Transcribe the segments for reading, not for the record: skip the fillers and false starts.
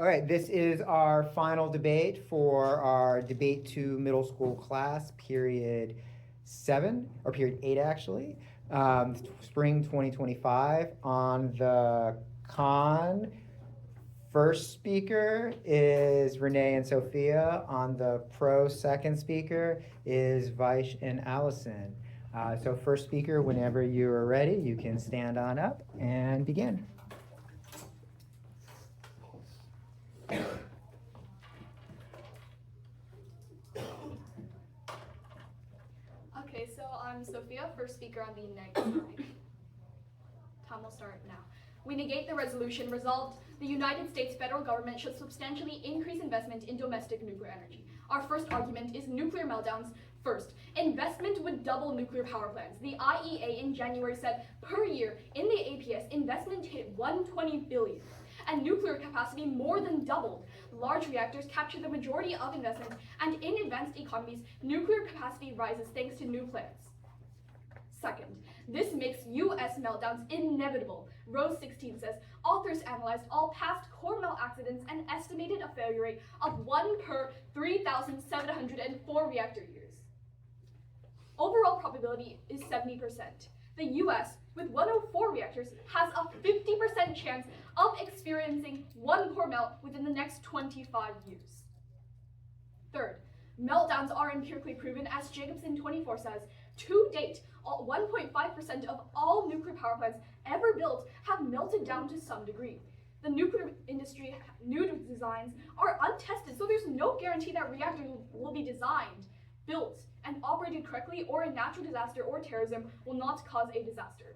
All right, this is our final debate for our Debate 2 middle school class, period 7, or period 8 actually, spring 2025. On the con, first speaker is Renee and Sophia. On the pro, second speaker is Vaish and Allison. So first speaker, whenever you are ready, you can stand on up and begin. Okay, so I'm Sophia, first speaker on the next slide. Time will start now. We negate the resolution resolved the United States federal government should substantially increase investment in domestic nuclear energy. Our first argument is nuclear meltdowns. First, investment would double nuclear power plants. The IEA in January said per year in the APS, investment hit $120 billion, and nuclear capacity more than doubled. Large reactors capture the majority of investment, and in advanced economies, nuclear capacity rises thanks to new plants. Second, this makes U.S. meltdowns inevitable. Row 16 says, authors analyzed all past core melt accidents and estimated a failure rate of 1 per 3,704 reactor years. Overall probability is 70%. The U.S., with 104 reactors, has a 50% chance of experiencing 1 core melt within the next 25 years. Third, meltdowns are empirically proven, as Jacobson 24 says. To date, 1.5% of all nuclear power plants ever built have melted down to some degree. The nuclear industry new designs are untested, so there's no guarantee that reactors will be designed, built, and operated correctly, or a natural disaster or terrorism will not cause a disaster.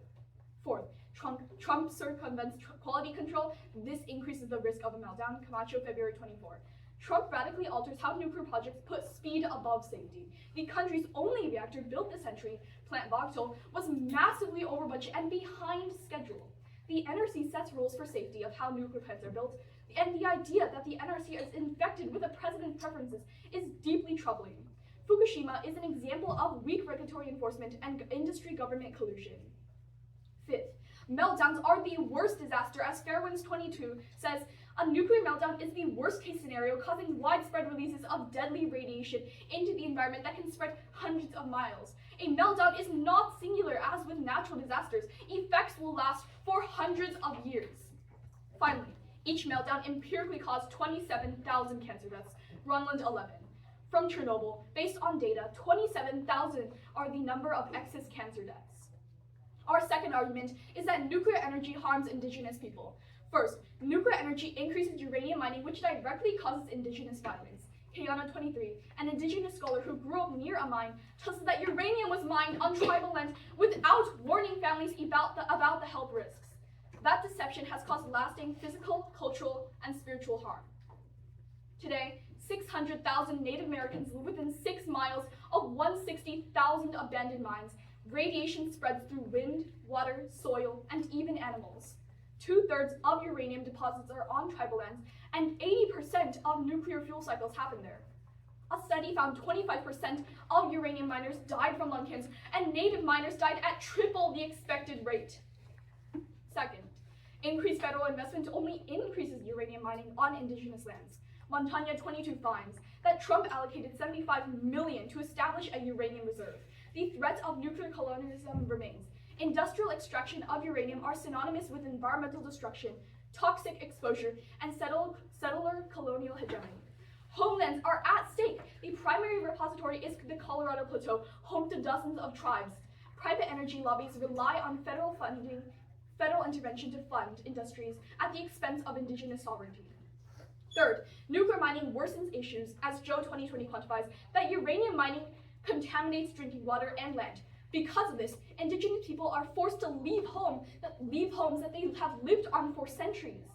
Fourth, Trump circumvents quality control. This increases the risk of a meltdown. Camacho, February 24. Trump radically alters how nuclear projects put speed above safety. The country's only reactor built this century, Plant Vogtle, was massively over budget and behind schedule. The NRC sets rules for safety of how nuclear plants are built, and the idea that the NRC is infected with the president's preferences is deeply troubling. Fukushima is an example of weak regulatory enforcement and industry-government collusion. Fifth, meltdowns are the worst disaster, as Fairwinds 22 says. A nuclear meltdown is the worst-case scenario, causing widespread releases of deadly radiation into the environment that can spread hundreds of miles. A meltdown is not singular, as with natural disasters. Effects will last for hundreds of years. Finally, each meltdown empirically caused 27,000 cancer deaths. Grunland 11. From Chernobyl, based on data, 27,000 are the number of excess cancer deaths. Our second argument is that nuclear energy harms indigenous people. First, nuclear energy increases uranium mining, which directly causes indigenous violence. Kayana 23, an indigenous scholar who grew up near a mine, tells us that uranium was mined on tribal land without warning families about the health risks. That deception has caused lasting physical, cultural, and spiritual harm. Today, 600,000 Native Americans live within 6 miles of 160,000 abandoned mines. Radiation spreads through wind, water, soil, and even animals. 2/3 of uranium deposits are on tribal lands, and 80% of nuclear fuel cycles happen there. A study found 25% of uranium miners died from lung cancer, and native miners died at triple the expected rate. Second, increased federal investment only increases uranium mining on indigenous lands. Montana 22 finds that Trump allocated $75 million to establish a uranium reserve. The threat of nuclear colonialism remains. Industrial extraction of uranium are synonymous with environmental destruction, toxic exposure, and settler colonial hegemony. Homelands are at stake. The primary repository is the Colorado Plateau, home to dozens of tribes. Private energy lobbies rely on federal intervention to fund industries at the expense of indigenous sovereignty. Third, nuclear mining worsens issues, as Joe 2020 quantifies that uranium mining contaminates drinking water and land. Because of this, indigenous people are forced to leave homes that they have lived on for centuries.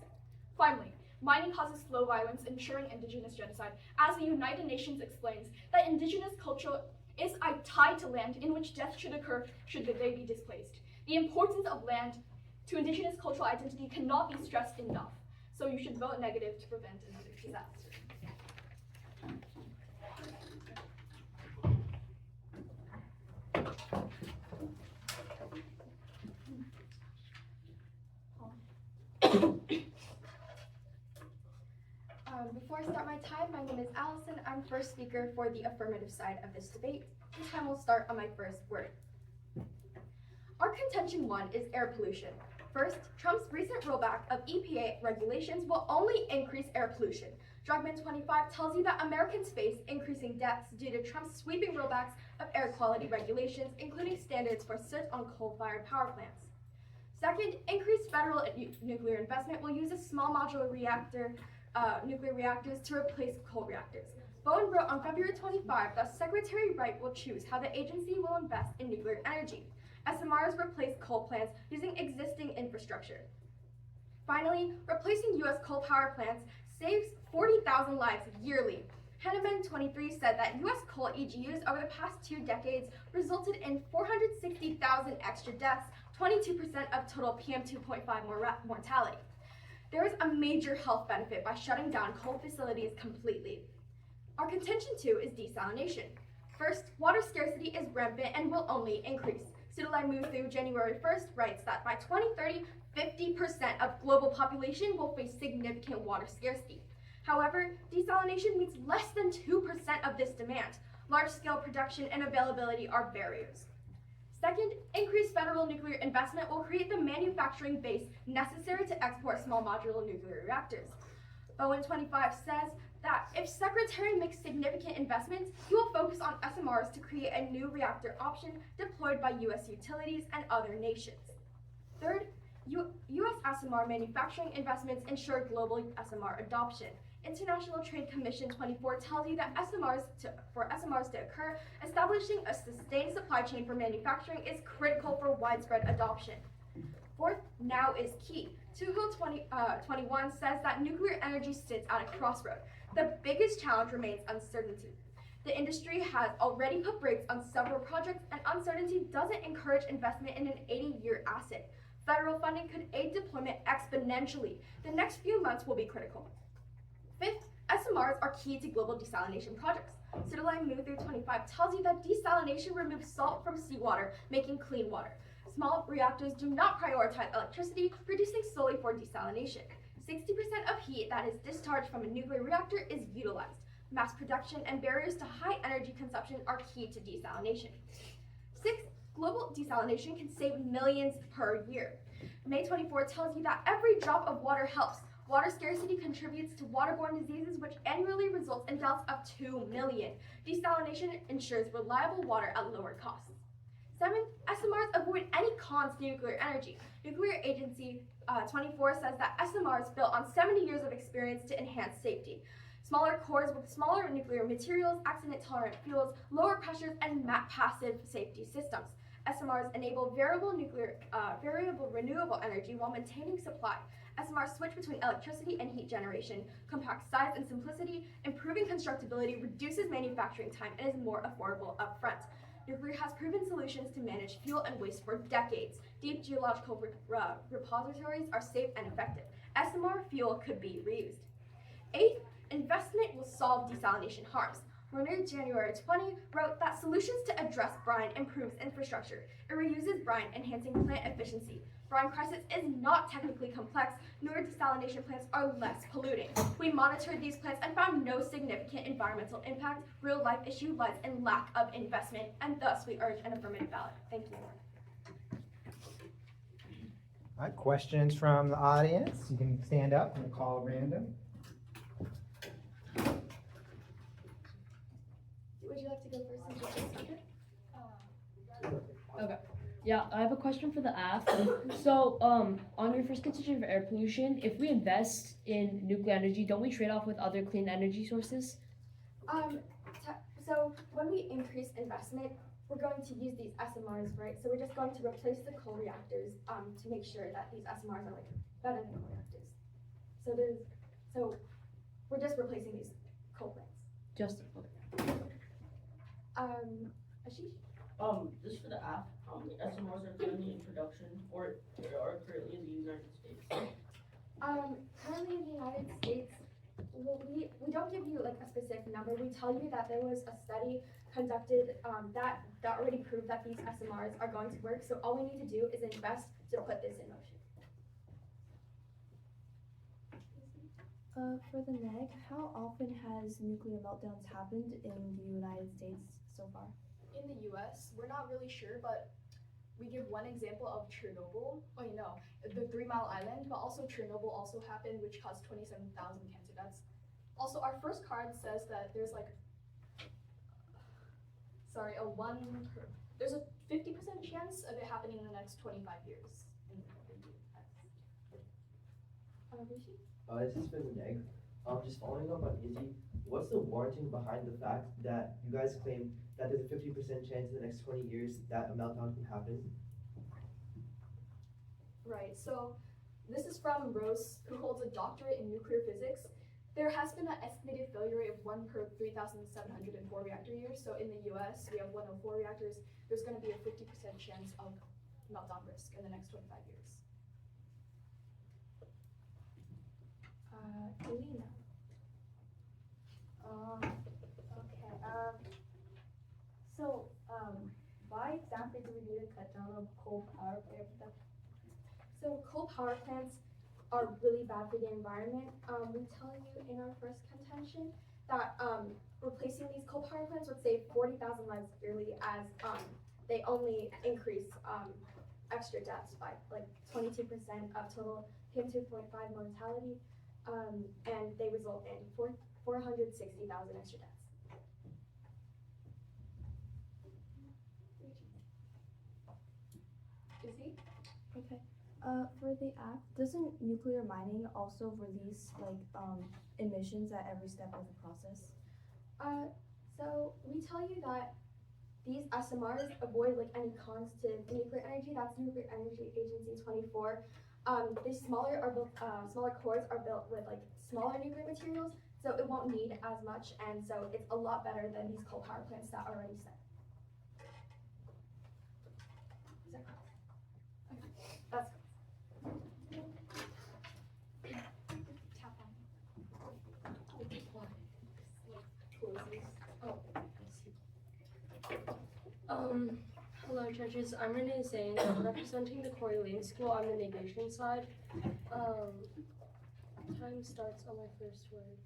Finally, mining causes slow violence, ensuring indigenous genocide, as the United Nations explains that indigenous culture is tied to land in which death should occur should they be displaced. The importance of land to indigenous cultural identity cannot be stressed enough, so you should vote negative to prevent another disaster. Before I start my time, my name is Allison. I'm first speaker for the affirmative side of this debate. This time we'll start on my first word. Our contention one is air pollution. First, Trump's recent rollback of EPA regulations will only increase air pollution. Drugman 25 tells you that Americans face increasing deaths due to Trump's sweeping rollbacks of air quality regulations, including standards for soot on coal-fired power plants. Second, increased federal nuclear investment will use a small modular nuclear reactors to replace coal reactors. Bowen wrote on February 25 that Secretary Wright will choose how the agency will invest in nuclear energy. SMRs replace coal plants using existing infrastructure. Finally, replacing U.S. coal power plants saves 40,000 lives yearly. Henneman 23 said that U.S. coal EGUs over the past 2 decades resulted in 460,000 extra deaths, 22% of total PM 2.5 mortality. There is a major health benefit by shutting down coal facilities completely. Our contention 2 is desalination. First, water scarcity is rampant and will only increase. Sudolai Mu through January 1st writes that by 2030, 50% of global population will face significant water scarcity. However, desalination meets less than 2% of this demand. Large-scale production and availability are barriers. Second, increased federal nuclear investment will create the manufacturing base necessary to export small modular nuclear reactors. Bowen 25 says that if Secretary makes significant investments, he will focus on SMRs to create a new reactor option deployed by U.S. utilities and other nations. Third, U.S. SMR manufacturing investments ensure global SMR adoption. International Trade Commission 24 tells you that for SMRs to occur, establishing a sustained supply chain for manufacturing is critical for widespread adoption. Fourth, now is key. Tugel 21 says that nuclear energy sits at a crossroad. The biggest challenge remains uncertainty. The industry has already put brakes on several projects, and uncertainty doesn't encourage investment in an 80-year asset. Federal funding could aid deployment exponentially. The next few months will be critical. Fifth, SMRs are key to global desalination projects. Sudolai Mu through 25 tells you that desalination removes salt from seawater, making clean water. Small reactors do not prioritize electricity, producing solely for desalination. 60% of heat that is discharged from a nuclear reactor is utilized. Mass production and barriers to high energy consumption are key to desalination. Sixth, global desalination can save millions per year. May 24 tells you that every drop of water helps. Water scarcity contributes to waterborne diseases, which annually results in deaths of 2 million. Desalination ensures reliable water at lower costs. Seventh, SMRs avoid any cons to nuclear energy. Nuclear Agency 24 says that SMRs built on 70 years of experience to enhance safety. Smaller cores with smaller nuclear materials, accident-tolerant fuels, lower pressures, and passive safety systems. SMRs enable variable renewable energy while maintaining supply. SMRs switch between electricity and heat generation, compact size and simplicity, improving constructability, reduces manufacturing time, and is more affordable upfront. Nuclear has proven solutions to manage fuel and waste for decades. Deep geological repositories are safe and effective. SMR fuel could be reused. Eighth, investment will solve desalination harms. Renee, January 20, wrote that solutions to address brine improves infrastructure. It reuses brine, enhancing plant efficiency. Brine crisis is not technically complex, nor desalination plants are less polluting. We monitored these plants and found no significant environmental impact. Real life issue lies in lack of investment, and thus we urge an affirmative ballot. Thank you. All right, questions from the audience? You can stand up and call random. Would you like to go first since you're the speaker? Okay. Yeah, I have a question for the app. So, on your first consideration of air pollution, if we invest in nuclear energy, don't we trade off with other clean energy sources? So when we increase investment, we're going to use these SMRs, right? So we're just going to replace the coal reactors to make sure that these SMRs are better than coal reactors. So we're just replacing these coal plants. Just okay. Ashish? Just for the app, how many SMRs are currently in production or are currently in the United States? Currently in the United States, we don't give you like a specific number. We tell you that there was a study conducted that already proved that these SMRs are going to work. So all we need to do is invest to put this in motion. For the neg, how often has nuclear meltdowns happened in the United States so far? In the US, we're not really sure, but we give one example of Chernobyl. Oh, you know, the 3 Mile Island, but also Chernobyl also happened, which caused 27,000 cancer deaths. Also, our first card says that there's like, there's a 50% chance of it happening in the next 25 years in the US. Rishi? This is for the neg. Just following up on Izzy, what's the warranting behind the fact that you guys claim that there's a 50% chance in the next 20 years that a meltdown can happen? Right, so this is from Rose, who holds a doctorate in nuclear physics. There has been an estimated failure rate of 1 per 3,704 reactor years. So in the US, we have 104 reactors. There's going to be a 50% chance of meltdown risk in the next 25 years. Elena. Why exactly do we need to cut down on coal power plant production? So coal power plants are really bad for the environment. We tell you in our first contention that replacing these coal power plants would save 40,000 lives yearly, as they only increase extra deaths by like 22% of total PM2.5 mortality, and they result in 460,000 extra deaths. Izzy? Okay. For the act, doesn't nuclear mining also release emissions at every step of the process? So we tell you that these SMRs avoid like any cons to nuclear energy. That's Nuclear Energy Agency 24. The smaller cores are built with like smaller nuclear materials, so it won't need as much, and so it's a lot better than these coal power plants that are already set. Is that correct? Okay, that's correct. Tap on. Hello judges, I'm Renee Zhang, representing the Corey Lane School on the negation side. Time starts on my first word.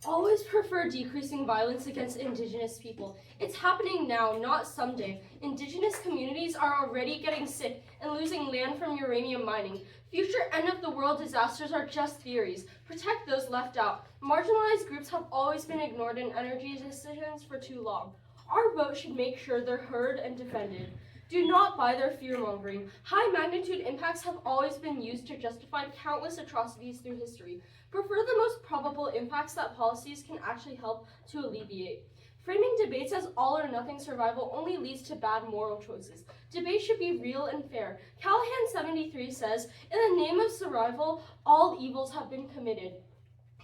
Always prefer decreasing violence against Indigenous people. It's happening now, not someday. Indigenous communities are already getting sick and losing land from uranium mining. Future end-of-the-world disasters are just theories. Protect those left out. Marginalized groups have always been ignored in energy decisions for too long. Our vote should make sure they're heard and defended. Do not buy their fear-mongering. High-magnitude impacts have always been used to justify countless atrocities through history. Prefer the most probable impacts that policies can actually help to alleviate. Framing debates as all-or-nothing survival only leads to bad moral choices. Debate should be real and fair. Callahan 73 says, "In the name of survival, all evils have been committed."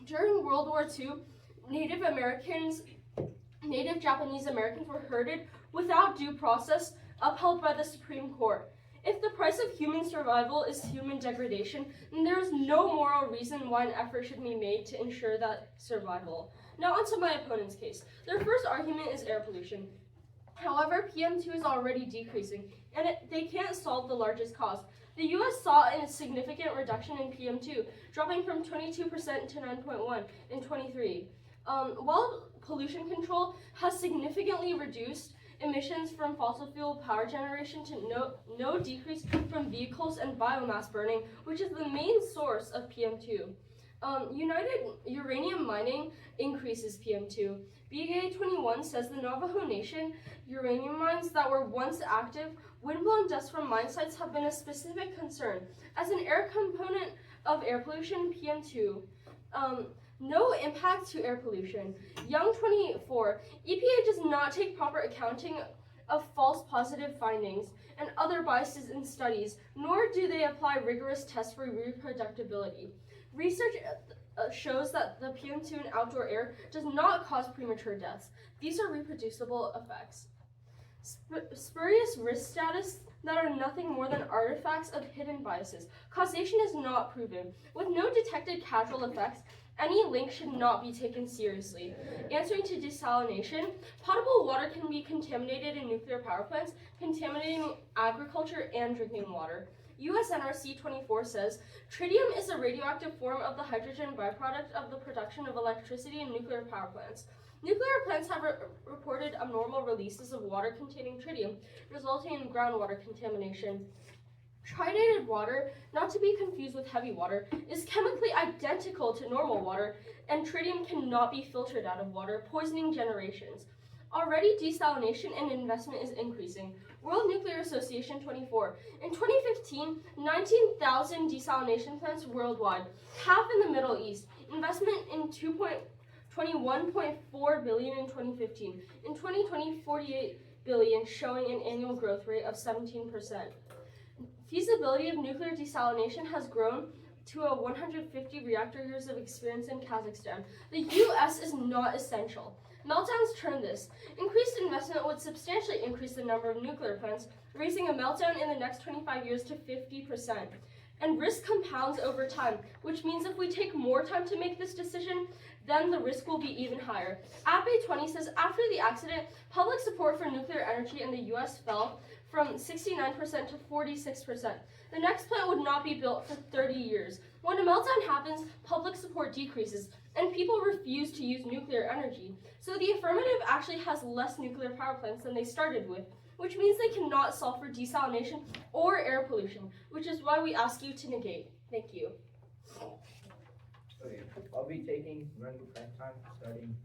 During World War II, Native Japanese Americans were herded without due process, upheld by the Supreme Court. If the price of human survival is human degradation, then there is no moral reason why an effort should be made to ensure that survival. Now onto my opponent's case. Their first argument is air pollution. However, PM2 is already decreasing, and they can't solve the largest cause. The US saw a significant reduction in PM2, dropping from 22% to 9.1 in 23. While pollution control has significantly reduced emissions from fossil fuel power generation to no decrease from vehicles and biomass burning, which is the main source of PM2. United uranium mining increases PM2. BA21 says the Navajo Nation uranium mines that were once active, windblown dust from mine sites have been a specific concern. As an air component of air pollution, PM2. No impact to air pollution. Young 24, EPA does not take proper accounting of false positive findings and other biases in studies, nor do they apply rigorous tests for reproducibility. Research shows that the PM2 in outdoor air does not cause premature deaths. These are reproducible effects. Spurious risk status that are nothing more than artifacts of hidden biases. Causation is not proven. With no detected causal effects, any link should not be taken seriously. Answering to desalination, potable water can be contaminated in nuclear power plants, contaminating agriculture and drinking water. USNRC 24 says, tritium is a radioactive form of the hydrogen byproduct of the production of electricity in nuclear power plants. Nuclear plants have reported abnormal releases of water containing tritium, resulting in groundwater contamination. Tritiated water, not to be confused with heavy water, is chemically identical to normal water, and tritium cannot be filtered out of water, poisoning generations. Already, desalination and investment is increasing. World Nuclear Association 24. In 2015, 19,000 desalination plants worldwide, half in the Middle East. Investment in 21.4 billion in 2015. In 2020, 48 billion, showing an annual growth rate of 17%. Feasibility of nuclear desalination has grown to 150 reactor years of experience in Kazakhstan. The U.S. is not essential. Meltdowns turn this. Increased investment would substantially increase the number of nuclear plants, raising a meltdown in the next 25 years to 50%. And risk compounds over time, which means if we take more time to make this decision, then the risk will be even higher. Abe20 says after the accident, public support for nuclear energy in the U.S. fell from 69% to 46%. The next plant would not be built for 30 years. When a meltdown happens, public support decreases, and people refuse to use nuclear energy. So the affirmative actually has less nuclear power plants than they started with, which means they cannot solve for desalination or air pollution, which is why we ask you to negate. Thank you. Okay, I'll be taking random fact time starting.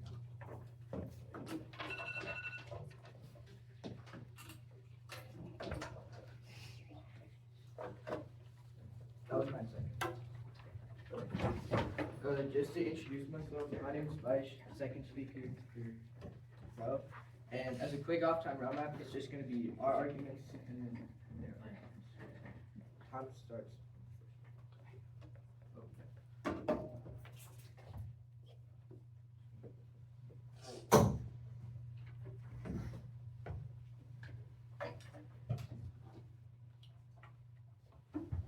That was my second. Just to introduce myself, my name is Vaish, second speaker for Pyle. And as a quick off-time roundup, it's just going to be our arguments and then their arguments. Time starts.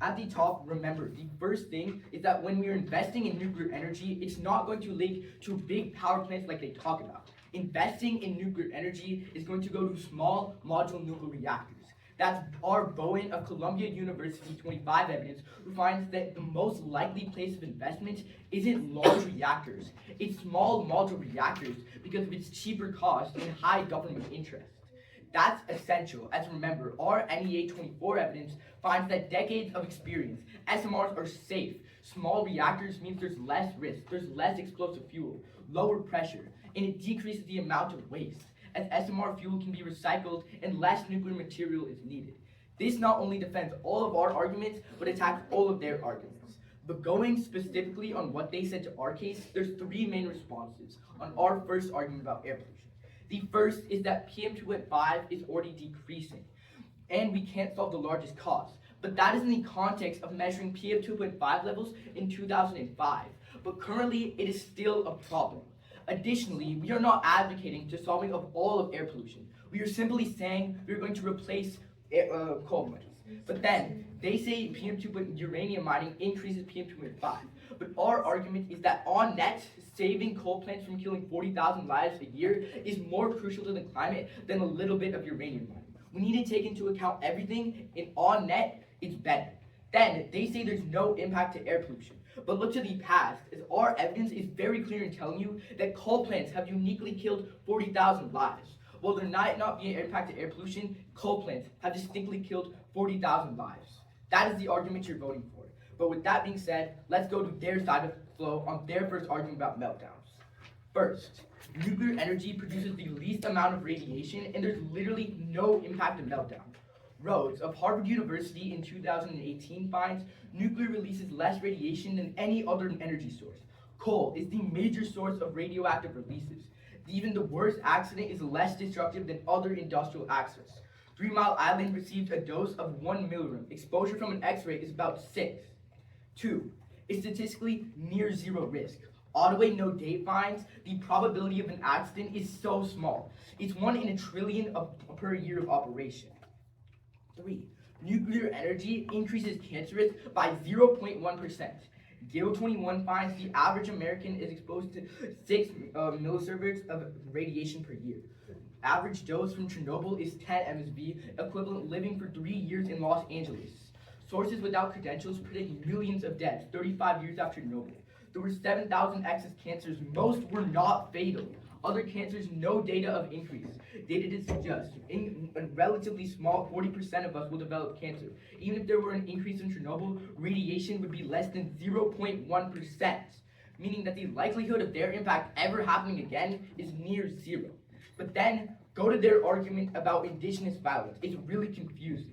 At the top, remember, the first thing is that when we're investing in nuclear energy, it's not going to link to big power plants like they talk about. Investing in nuclear energy is going to go to small modular nuclear reactors. That's our Bowen of Columbia University 25 evidence, who finds that the most likely place of investment isn't large reactors. It's small modular reactors because of its cheaper cost and high government interest. That's essential, as remember, our NEA 24 evidence finds that decades of experience, SMRs are safe. Small reactors means there's less risk, there's less explosive fuel, lower pressure, and it decreases the amount of waste, as SMR fuel can be recycled and less nuclear material is needed. This not only defends all of our arguments, but attacks all of their arguments. But going specifically on what they said to our case, there's three main responses on our first argument about air pollution. The first is that PM2.5 is already decreasing, and we can't solve the largest cause. But that is in the context of measuring PM2.5 levels in 2005. But currently, it is still a problem. Additionally, we are not advocating to solving of all of air pollution. We are simply saying we're going to replace coal mines. But then, they say uranium mining increases PM2.5. But our argument is that on net, saving coal plants from killing 40,000 lives a year is more crucial to the climate than a little bit of uranium mining. We need to take into account everything, and on net, it's better. Then, they say there's no impact to air pollution. But look to the past, as our evidence is very clear in telling you that coal plants have uniquely killed 40,000 lives. While there might not be an impact to air pollution, coal plants have distinctly killed 40,000 lives. That is the argument you're voting for. But with that being said, let's go to their side of the flow on their first argument about meltdowns. First, nuclear energy produces the least amount of radiation, and there's literally no impact of meltdown. Rhodes of Harvard University in 2018 finds nuclear releases less radiation than any other energy source. Coal is the major source of radioactive releases. Even the worst accident is less destructive than other industrial accidents. 3 Mile Island received a dose of 1 milligram. Exposure from an X-ray is about 6. 2. It's statistically near zero risk. Ottaway no date finds the probability of an accident is so small. It's 1 in a trillion per year of operation. 3. Nuclear energy increases cancer risk by 0.1%. Gale 21 finds the average American is exposed to 6 millisieverts of radiation per year. Average dose from Chernobyl is 10 MSV, equivalent living for 3 years in Los Angeles. Sources without credentials predict millions of deaths 35 years after Chernobyl. There were 7,000 excess cancers. Most were not fatal. Other cancers, no data of increase. Data did suggest a relatively small 40% of us will develop cancer. Even if there were an increase in Chernobyl, radiation would be less than 0.1%, meaning that the likelihood of their impact ever happening again is near zero. But then, go to their argument about indigenous violence. It's really confusing.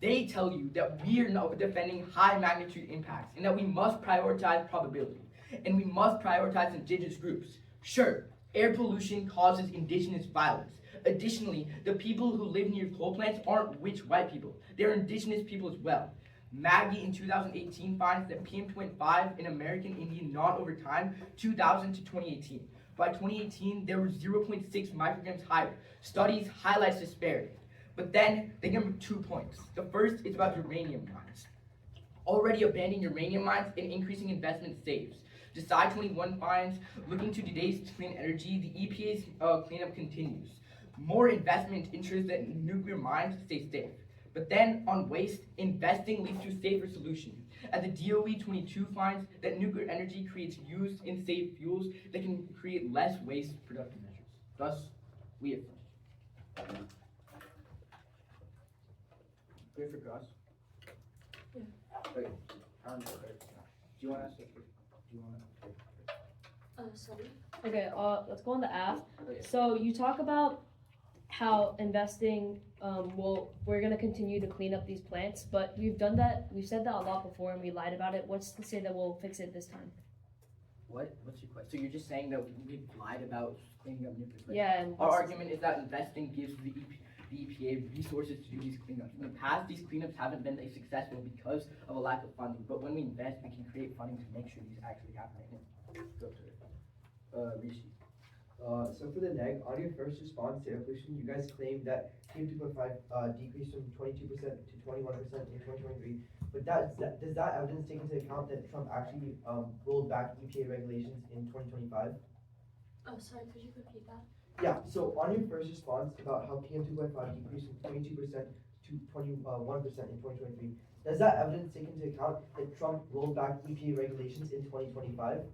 They tell you that we are not defending high magnitude impacts and that we must prioritize probability and we must prioritize indigenous groups. Sure, air pollution causes indigenous violence. Additionally, the people who live near coal plants aren't rich white people. They're indigenous people as well. Maggie in 2018 finds that PM2.5 in American Indian not over time 2000 to 2018. By 2018, there were 0.6 micrograms higher. Studies highlights disparity. But then they give them 2 points. The first is about uranium mines. Already abandoning uranium mines and increasing investment saves. Decide 21 finds, looking to today's clean energy, the EPA's cleanup continues. More investment ensures that nuclear mines stay safe. But then on waste, investing leads to safer solutions. As the DOE 22 finds that nuclear energy creates used and safe fuels that can create less waste productive measures. Thus, we affirm. Good for Gus. Yeah. Okay. Do you want to ask it first? Do you want to? Sorry. Okay, let's go on the app. Okay. So you talk about how investing, we're gonna continue to clean up these plants, but we've said that a lot before and we lied about it. What's to say that we'll fix it this time? What? What's your question? So you're just saying that we've lied about cleaning up nuclear plants? Yeah, and Our argument is that investing gives the EPA resources to do these cleanups. In the past, these cleanups haven't been successful because of a lack of funding. But when we invest, we can create funding to make sure these actually happen. Go to it. Rishi. So for the neg, on your first response to air pollution, you guys claimed that PM2.5 decreased from 22% to 21% in 2023. But does that evidence take into account that Trump actually rolled back EPA regulations in 2025? Oh, sorry, could you repeat that? Yeah, so on your first response about how PM2.5 decreased from 22% to 21% in 2023, does that evidence take into account that Trump rolled back EPA regulations in 2025?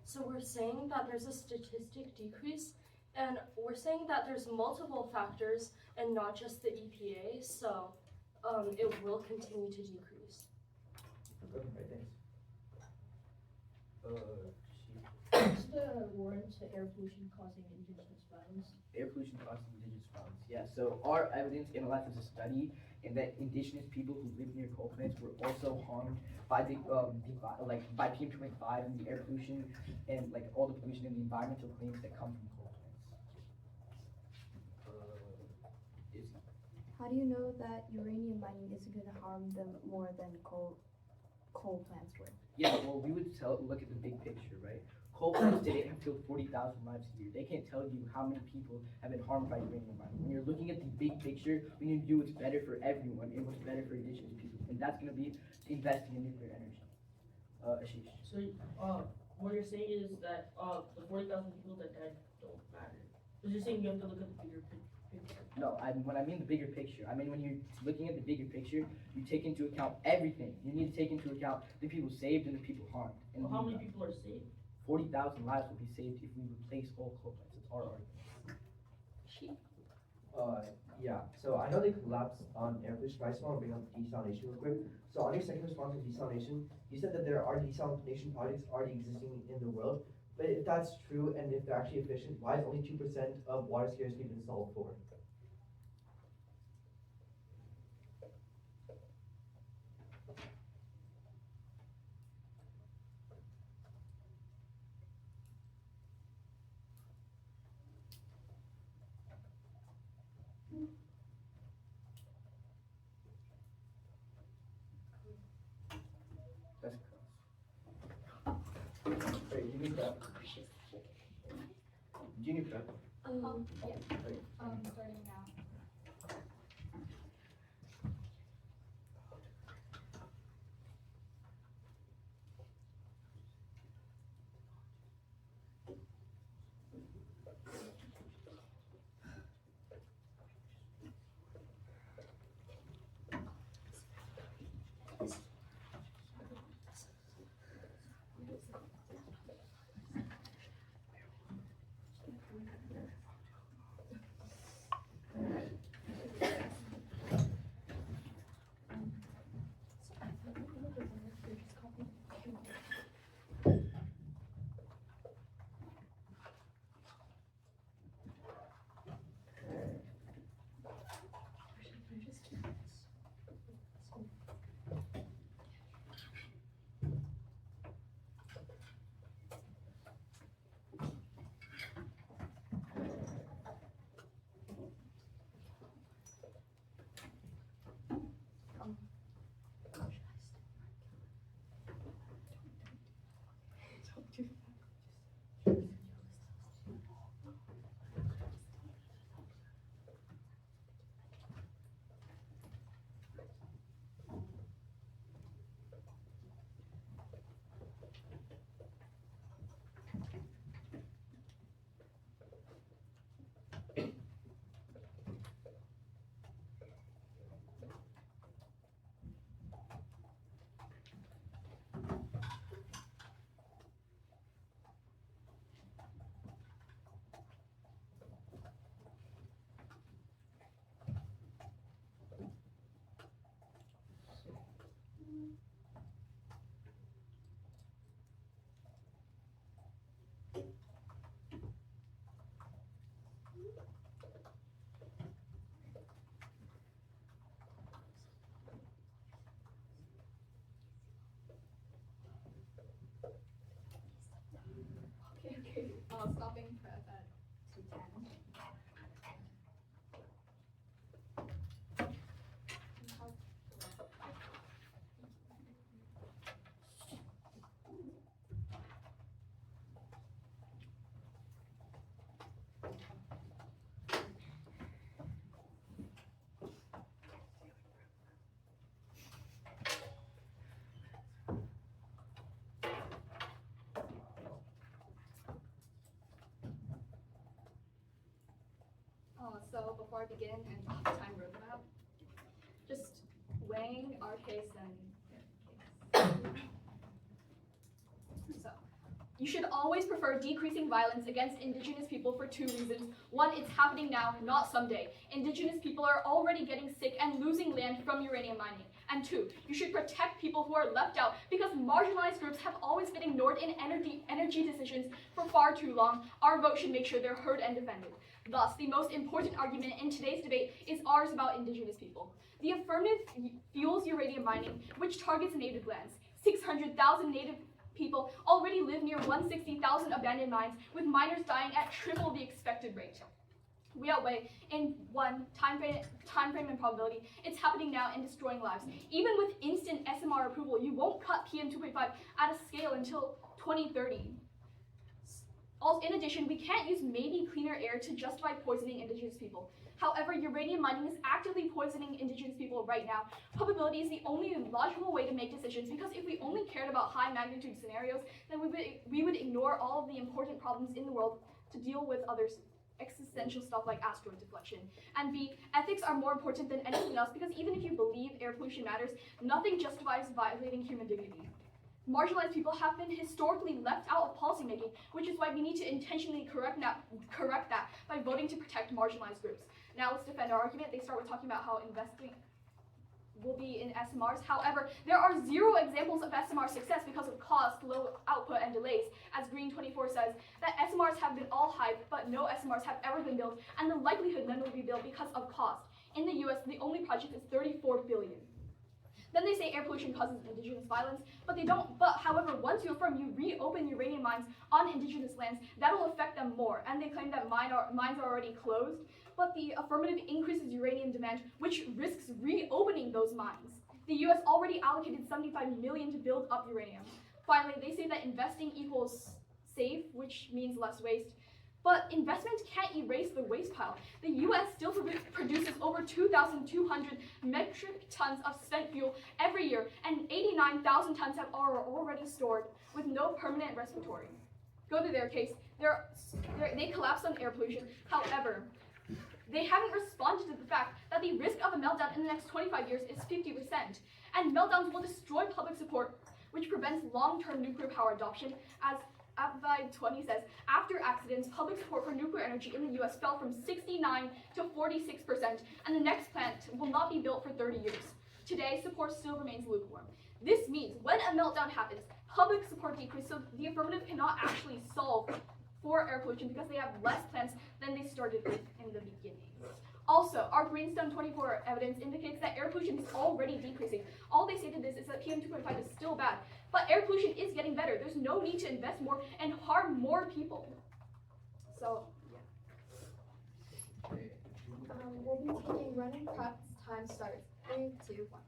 So we're saying that there's a statistic decrease, and we're saying that there's multiple factors and not just the EPA, so it will continue to decrease. Okay, thanks. Is the warrant to air pollution causing indigenous violence? Air pollution causes indigenous violence. Yeah, so our evidence analyzes a study in that indigenous people who live near coal plants were also harmed by by PM2.5 and the air pollution and like all the pollution and the environmental claims that come from coal plants. How do you know that uranium mining isn't going to harm them more than coal plants would? Yeah, well, we would look at the big picture, right? Coal plants today have killed 40,000 lives a year. They can't tell you how many people have been harmed by uranium mining. When you're looking at the big picture, we need to do what's better for everyone and what's better for indigenous people. And that's going to be investing in nuclear energy. Ashish. So, what you're saying is that the 40,000 people that died don't matter. Because you're saying you have to look at the bigger picture. No, when I mean the bigger picture, I mean when you're looking at the bigger picture, you take into account everything. You need to take into account the people saved and the people harmed. And Well, how many people are saved? 40,000 lives will be saved if we replace all coal plants. It's our argument. Yeah, so I know they collapsed on air pollution, but I just want to bring up desalination real quick. So on your second response to desalination, you said that there are desalination projects already existing in the world. But if that's true and if they're actually efficient, why is only 2% of water scarcity been solved for? That's correct. Wait, you need that. Do you need that? Yeah. Wait. Starting now. Okay. Stopping prep at 2:10. So before I begin and off-time roadmap, just weighing our case and their case. So, you should always prefer decreasing violence against Indigenous people for 2 reasons. One, it's happening now, not someday. Indigenous people are already getting sick and losing land from uranium mining. And 2, you should protect people who are left out because marginalized groups have always been ignored in energy decisions for far too long. Our vote should make sure they're heard and defended. Thus, the most important argument in today's debate is ours about Indigenous people. The affirmative fuels uranium mining, which targets native lands. 600,000 native people already live near 160,000 abandoned mines, with miners dying at triple the expected rate. We outweigh in one time frame and probability. It's happening now and destroying lives. Even with instant SMR approval, you won't cut PM2.5 at a scale until 2030. In addition, we can't use maybe cleaner air to justify poisoning Indigenous people. However, uranium mining is actively poisoning Indigenous people right now. Probability is the only logical way to make decisions, because if we only cared about high magnitude scenarios, then we would ignore all of the important problems in the world to deal with others. Existential stuff like asteroid deflection. And B, ethics are more important than anything else, because even if you believe air pollution matters, nothing justifies violating human dignity. Marginalized people have been historically left out of policymaking, which is why we need to intentionally correct that by voting to protect marginalized groups. Now let's defend our argument. They start with talking about how investing will be in SMRs. However, there are 0 examples of SMR success because of cost, low output, and delays. As Green24 says, that SMRs have been all hype, but no SMRs have ever been built, and the likelihood none will be built because of cost. In the US, the only project is $34 billion. Then they say air pollution causes Indigenous violence, but they don't. But however, once you reopen uranium mines on Indigenous lands, that'll affect them more. And they claim that mines are already closed, but the affirmative increases uranium demand, which risks reopening those mines. The US already allocated $75 million to build up uranium. Finally, they say that investing equals safe, which means less waste. But investment can't erase the waste pile. The US still produces over 2,200 metric tons of spent fuel every year, and 89,000 tons are already stored with no permanent repository. Go to their case. They collapsed on air pollution. However, they haven't responded to the fact that the risk of a meltdown in the next 25 years is 50%, and meltdowns will destroy public support, which prevents long-term nuclear power adoption. As Vibe 20 says, after accidents, public support for nuclear energy in the US fell from 69 to 46%, and the next plant will not be built for 30 years. Today, support still remains lukewarm. This means when a meltdown happens, public support decreases, so the affirmative cannot actually solve for air pollution because they have less plants than they started with in the beginning. Also, our Greenstone 24 evidence indicates that air pollution is already decreasing. All they say to this is that PM2.5 is still bad, but air pollution is getting better. There's no need to invest more and harm more people. So, yeah. We'll be taking running practice. Time starts. 3, 2, 1.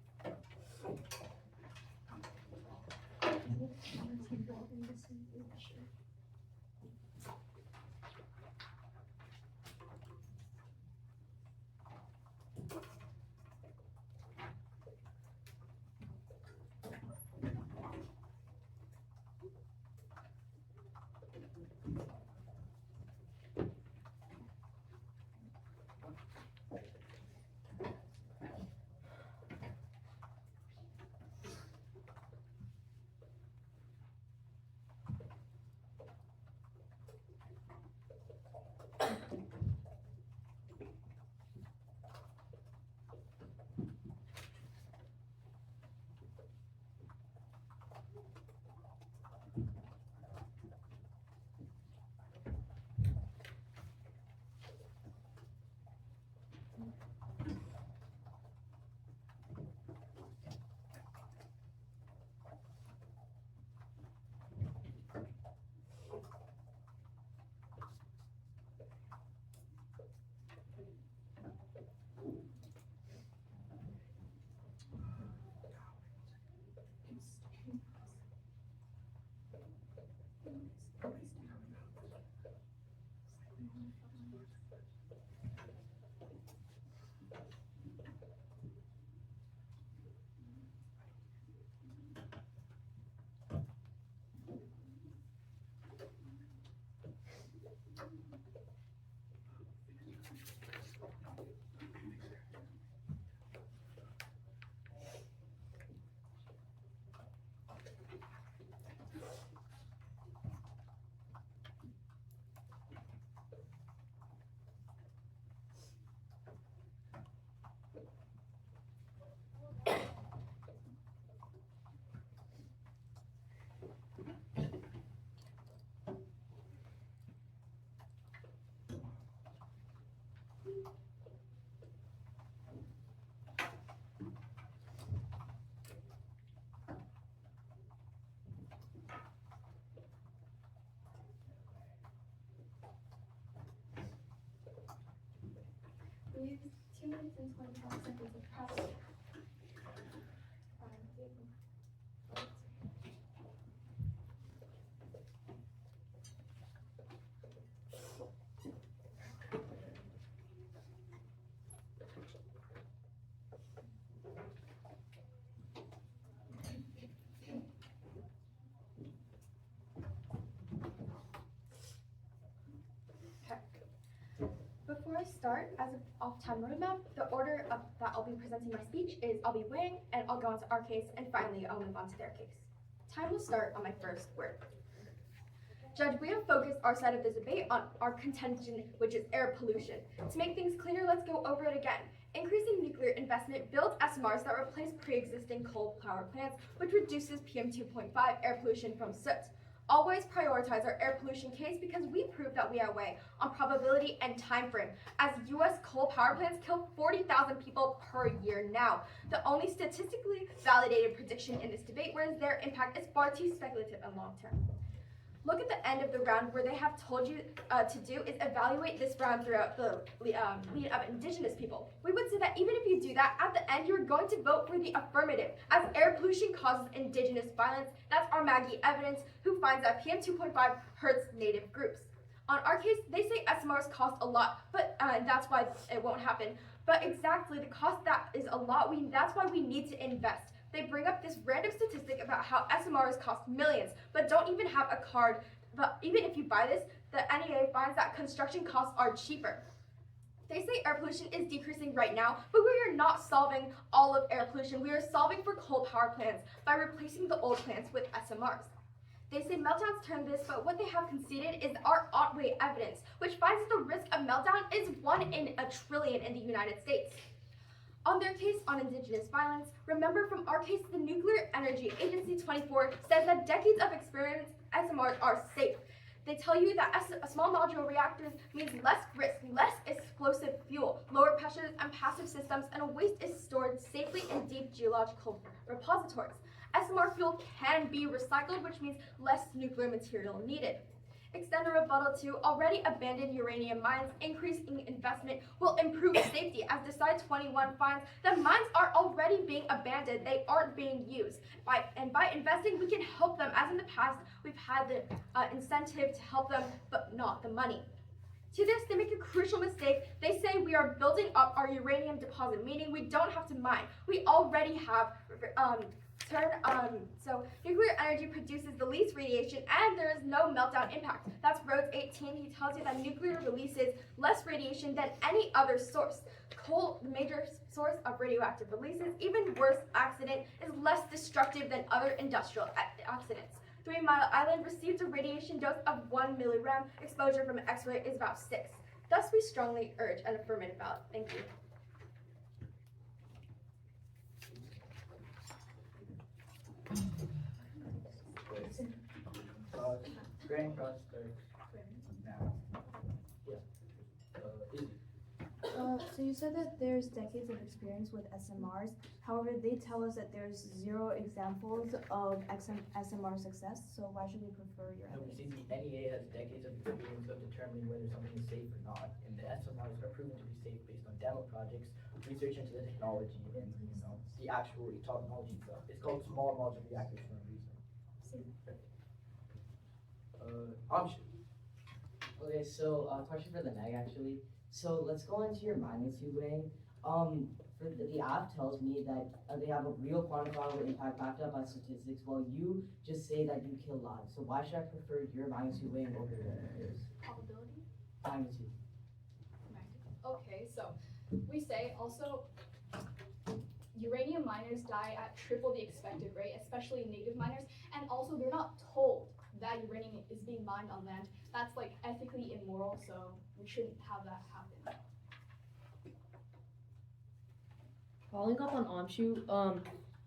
We have 2 minutes and 25 seconds of press. Before I start, as an off-time roadmap, the order that I'll be presenting my speech is I'll be Wang, and I'll go on to our case, and finally I'll move on to their case. Time will start on my first word. Judge, we have focused our side of the debate on our contention, which is air pollution. To make things cleaner, let's go over it again. Increasing nuclear investment builds SMRs that replace pre-existing coal power plants, which reduces PM 2.5 air pollution from soot. Always prioritize our air pollution case because we prove that we outweigh on probability and time frame, as US coal power plants kill 40,000 people per year now. The only statistically validated prediction in this debate, whereas their impact is far too speculative and long term. Look at the end of the round where they have told you to do is evaluate this round throughout the lead of Indigenous people. We would say that even if you do that, at the end you're going to vote for the affirmative, as air pollution causes Indigenous violence. That's our Maggie evidence, who finds that PM 2.5 hurts Native groups. On our case, they say SMRs cost a lot, but that's why it won't happen. But exactly, the cost that is a lot, that's why we need to invest. They bring up this random statistic about how SMRs cost millions, but don't even have a card. But even if you buy this, the NEA finds that construction costs are cheaper. They say air pollution is decreasing right now, but we are not solving all of air pollution. We are solving for coal power plants by replacing the old plants with SMRs. They say meltdowns turn this, but what they have conceded is our outweigh evidence, which finds that the risk of meltdown is 1 in a trillion in the United States. On their case on Indigenous violence, remember from our case, the Nuclear Energy Agency 24 says that decades of experience, SMRs are safe. They tell you that small modular reactors means less risk, less explosive fuel, lower pressures and passive systems, and a waste is stored safely in deep geological repositories. SMR fuel can be recycled, which means less nuclear material needed. Extend a rebuttal to already abandoned uranium mines. Increasing investment will improve safety, as Decide 21 finds that mines are already being abandoned. They aren't being used. By investing, we can help them. As in the past, we've had the incentive to help them, but not the money. To this, they make a crucial mistake. They say we are building up our uranium deposit, meaning we don't have to mine. We already have so nuclear energy produces the least radiation and there is no meltdown impact. That's Rhodes 18. He tells you that nuclear releases less radiation than any other source. Coal, the major source of radioactive releases, even worse, accident, is less destructive than other industrial accidents. 3 Mile Island received a radiation dose of 1 milligram. Exposure from X-ray is about 6. Thus, we strongly urge an affirmative ballot. Thank you. Grand cross now. So you said that there's decades of experience with SMRs. However, they tell us that there's 0 examples of SMR success. So why should we prefer your No, evidence? you see, the NEA has decades of experience of determining whether something is safe or not, and the SMRs are proven to be safe based on demo projects, research into the technology, and the actual technology itself. It's called small modular reactors for a reason. Okay, so question for the neg actually. So let's go into your magnitude weighing. For the app tells me that they have a real quantifiable impact backed up by statistics, while you just say that you kill lives. So why should I prefer your magnitude weighing over yours? Probability? Magnitude. Okay, so we say also uranium miners die at triple the expected rate, especially native miners, and also they're not told that uranium is being mined on land. That's like ethically immoral, so we shouldn't have that happen. Following up on Amshu,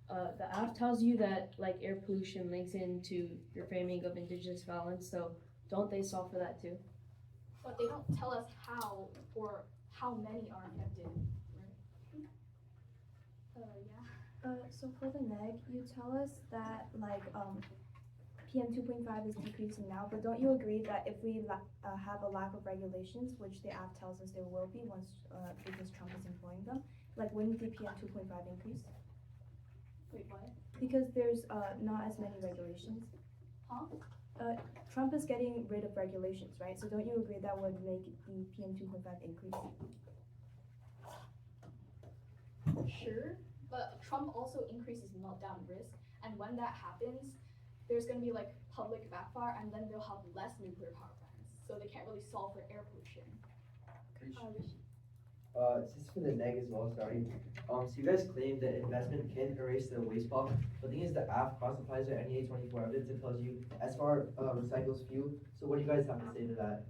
the app tells you that like air pollution links into your framing of indigenous violence, so don't they solve for that too? But they don't tell us how or how many are affected, right? Yeah. So for the neg, you tell us that like PM 2.5 is decreasing now, but don't you agree that if we have a lack of regulations, which the app tells us there will be once because Trump is employing them, like wouldn't the PM 2.5 increase? Wait, what? Because there's not as many regulations. Huh? Trump is getting rid of regulations, right? So don't you agree that would make the PM 2.5 increase? Sure, but Trump also increases meltdown risk, and when that happens, there's going to be like public backfire, and then they'll have less nuclear power plants, so they can't really solve for air pollution. Since for the neg as well, sorry. So you guys claim that investment can erase the waste block. The thing is, the app classifies the NEA 24 evidence and tells you SMR recycles few. So what do you guys have to say to that?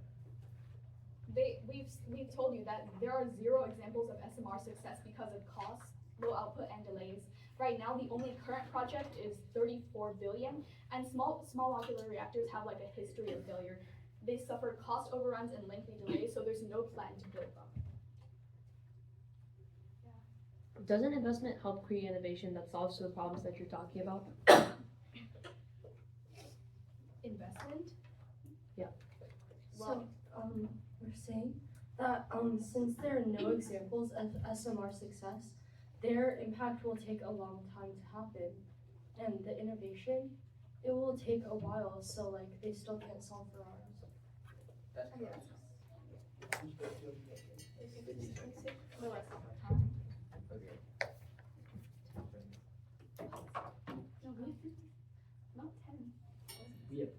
We've told you that there are 0 examples of SMR success because of cost, low output, and delays. Right now, the only current project is 34 billion, and small modular reactors have like a history of failure. They suffer cost overruns and lengthy delays, so there's no plan to build them. Doesn't investment help create innovation that solves the problems that you're talking about? Investment? Yeah. Well, We're saying that since there are no examples of SMR success, their impact will take a long time to happen, and the innovation, it will take a while. So like they still can't solve for ours. That's Yeah. correct. the rest of the time. Okay. No, we have 50. Not 10. We have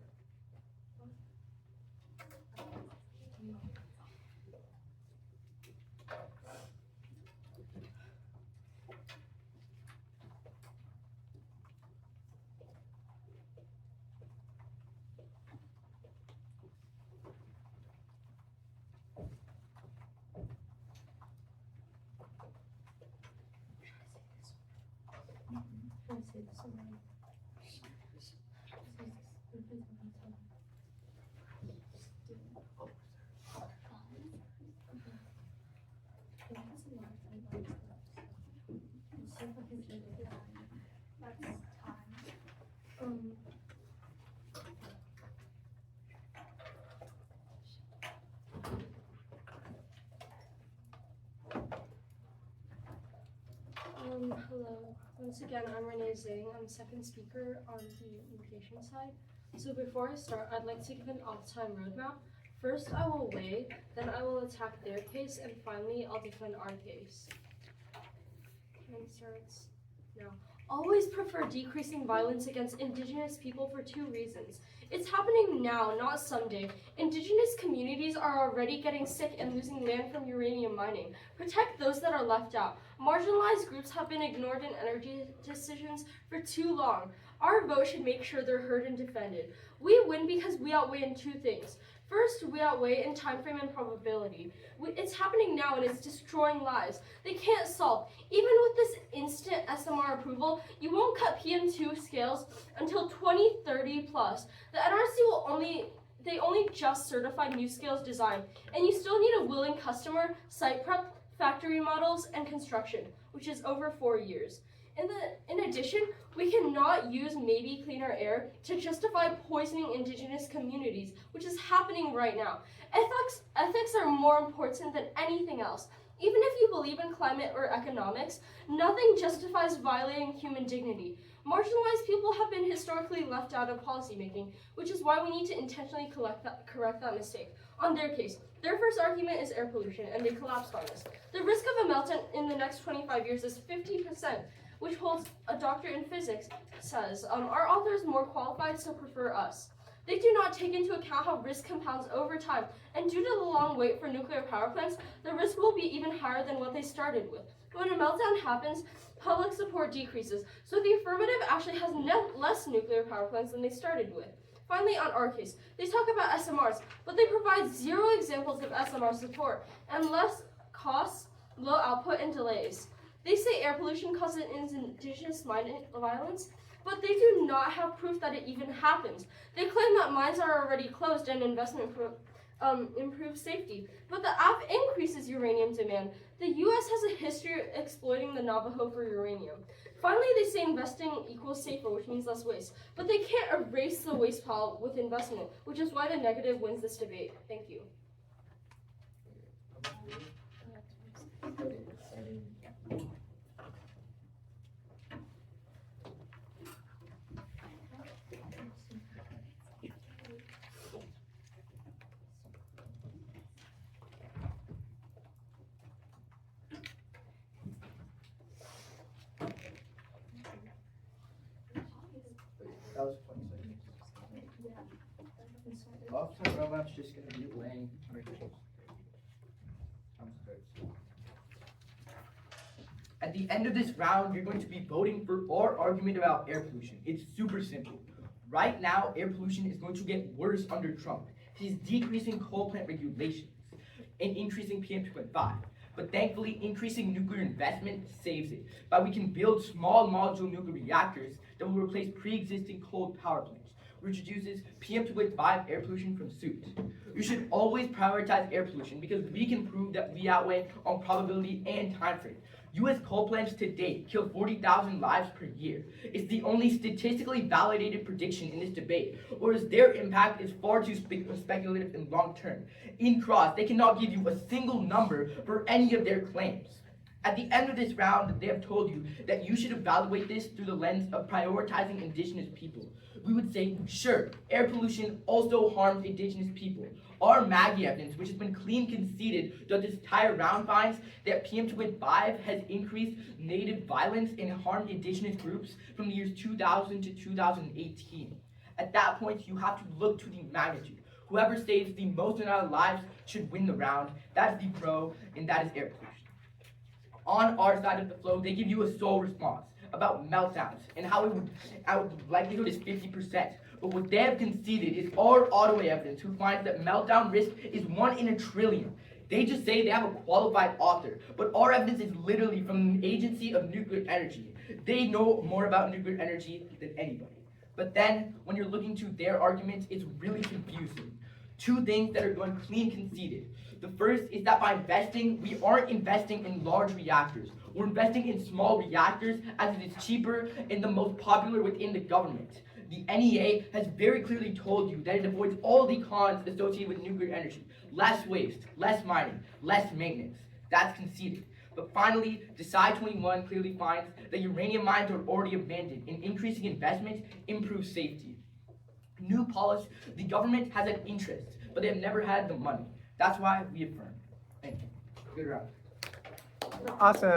Hello. Once again, I'm Renee Zhang. I'm the second speaker on the negation side. So before I start, I'd like to give an off-time roadmap. First, I will weigh, then I will attack their case, and finally, I'll defend our case. And starts now. Always prefer decreasing violence against Indigenous people for 2 reasons. It's happening now, not someday. Indigenous communities are already getting sick and losing land from uranium mining. Protect those that are left out. Marginalized groups have been ignored in energy decisions for too long. Our vote should make sure they're heard and defended. We win because we outweigh in 2 things. First, we outweigh in time frame and probability. It's happening now and it's destroying lives. They can't solve. Even with this instant SMR approval, you won't cut PM2 scales until 2030 plus. The NRC will only just certify new scales design, and you still need a willing customer, site prep, factory models, and construction, which is over 4 years. In addition, we cannot use maybe cleaner air to justify poisoning Indigenous communities, which is happening right now. Ethics are more important than anything else. Even if you believe in climate or economics, nothing justifies violating human dignity. Marginalized people have been historically left out of policymaking, which is why we need to intentionally correct that mistake. On their case, their first argument is air pollution, and they collapsed on this. The risk of a meltdown in the next 25 years is 50%. Which holds a doctorate in physics, says, our author is more qualified, so prefer us. They do not take into account how risk compounds over time, and due to the long wait for nuclear power plants, the risk will be even higher than what they started with. When a meltdown happens, public support decreases, so the affirmative actually has less nuclear power plants than they started with. Finally, on our case, they talk about SMRs, but they provide 0 examples of SMR support, and less costs, low output, and delays. They say air pollution causes Indigenous mine violence, but they do not have proof that it even happens. They claim that mines are already closed and investment improves safety, but the app increases uranium demand. The U.S. has a history of exploiting the Navajo for uranium. Finally, they say investing equals safer, which means less waste, but they can't erase the waste pile with investment, which is why the negative wins this debate. Thank you. That was 20 seconds. Off-time roadmap's just gonna be Wang. At the end of this round, you're going to be voting for our argument about air pollution. It's super simple. Right now, air pollution is going to get worse under Trump. He's decreasing coal plant regulations and increasing PM2.5. But thankfully, increasing nuclear investment saves it. But we can build small modular nuclear reactors that will replace pre-existing coal power plants, which reduces PM2.5 air pollution from soot. You should always prioritize air pollution because we can prove that we outweigh on probability and time frame. U.S. coal plants to date kill 40,000 lives per year. It's the only statistically validated prediction in this debate, whereas their impact is far too speculative and long-term. In cross, they cannot give you a single number for any of their claims. At the end of this round, they have told you that you should evaluate this through the lens of prioritizing Indigenous people. We would say, sure, air pollution also harms Indigenous people. Our Maggie evidence, which has been clean conceded throughout this entire round, finds that PM2.5 has increased native violence and harmed Indigenous groups from the years 2000 to 2018. At that point, you have to look to the magnitude. Whoever saves the most amount of lives should win the round. That's the pro, and that is air pollution. On our side of the flow, they give you a sole response about meltdowns and how the likelihood is 50%. But what they have conceded is our Ottaway evidence, who finds that meltdown risk is 1 in a trillion. They just say they have a qualified author, but our evidence is literally from the Agency of Nuclear Energy. They know more about nuclear energy than anybody. But then, when you're looking to their arguments, it's really confusing. 2 things that are going clean conceded. The first is that by investing, we aren't investing in large reactors. We're investing in small reactors as it is cheaper and the most popular within the government. The NEA has very clearly told you that it avoids all the cons associated with nuclear energy. Less waste, less mining, less maintenance. That's conceded. But finally, Decide 21 clearly finds that uranium mines are already abandoned and increasing investment improves safety. New policy, the government has an interest, but they've never had the money. That's why we affirm. Thank you. Good round. Awesome.